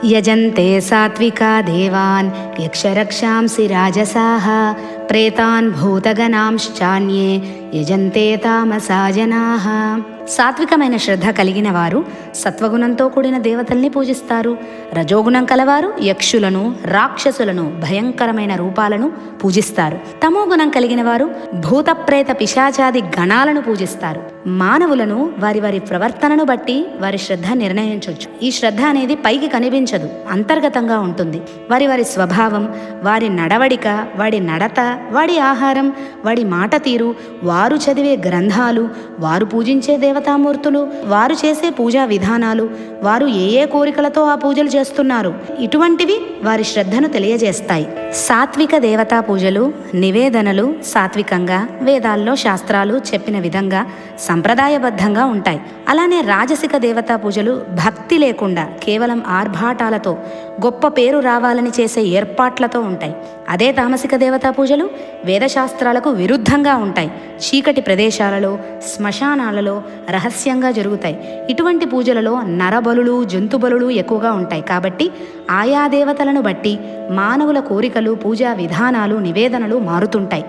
యజంతే సాత్వికా దేవాన్ యక్షరక్షాంసి రాజసాః ప్రేతాన్ భూతగణాంశ్చాన్యే యజంతే తామసా జనాః. సాత్వికమైన శ్రద్ధ కలిగిన వారు సత్వగుణంతో కూడిన దేవతల్ని పూజిస్తారు. రజోగుణం కలవారు యక్షులను, రాక్షసులను, భయంకరమైన రూపాలను పూజిస్తారు. తమోగుణం కలిగిన వారు భూత ప్రేత పిశాచాది గణాలను పూజిస్తారు. మానవులను వారి వారి ప్రవర్తనను బట్టి వారి శ్రద్ధ నిర్ణయించవచ్చు. ఈ శ్రద్ధ అనేది పైకి కనిపించదు, అంతర్గతంగా ఉంటుంది. వారి వారి స్వభావం, వారి నడవడిక, వాడి నడత, వాడి ఆహారం, వాడి మాట తీరు, వారు చదివే గ్రంథాలు, వారు పూజించే దేవతామూర్తులు, వారు చేసే పూజా విధానాలు, వారు ఏ ఏ కోరికలతో ఆ పూజలు చేస్తున్నారు, ఇటువంటివి వారి శ్రద్ధను తెలియజేస్తాయి. సాత్విక దేవతా పూజలు, నివేదనలు సాత్వికంగా వేదాల్లో శాస్త్రాలు చెప్పిన విధంగా సంప్రదాయబద్ధంగా ఉంటాయి. అలానే రాజసిక దేవతా పూజలు భక్తి లేకుండా కేవలం ఆర్భాటాలతో, గొప్ప పేరు రావాలని చేసే ఏర్పాట్లతో ఉంటాయి. అదే తామసిక దేవతా పూజలు వేదశాస్త్రాలకు విరుద్ధంగా ఉంటాయి. చీకటి ప్రదేశాలలో, శ్మశానాలలో రహస్యంగా జరుగుతాయి. ఇటువంటి పూజలలో నరబలులు, జంతుబలులు ఎక్కువగా ఉంటాయి. కాబట్టి ఆయా దేవతలను బట్టి మానవుల కోరికలు, పూజా విధానాలు, నివేదనలు మారుతుంటాయి.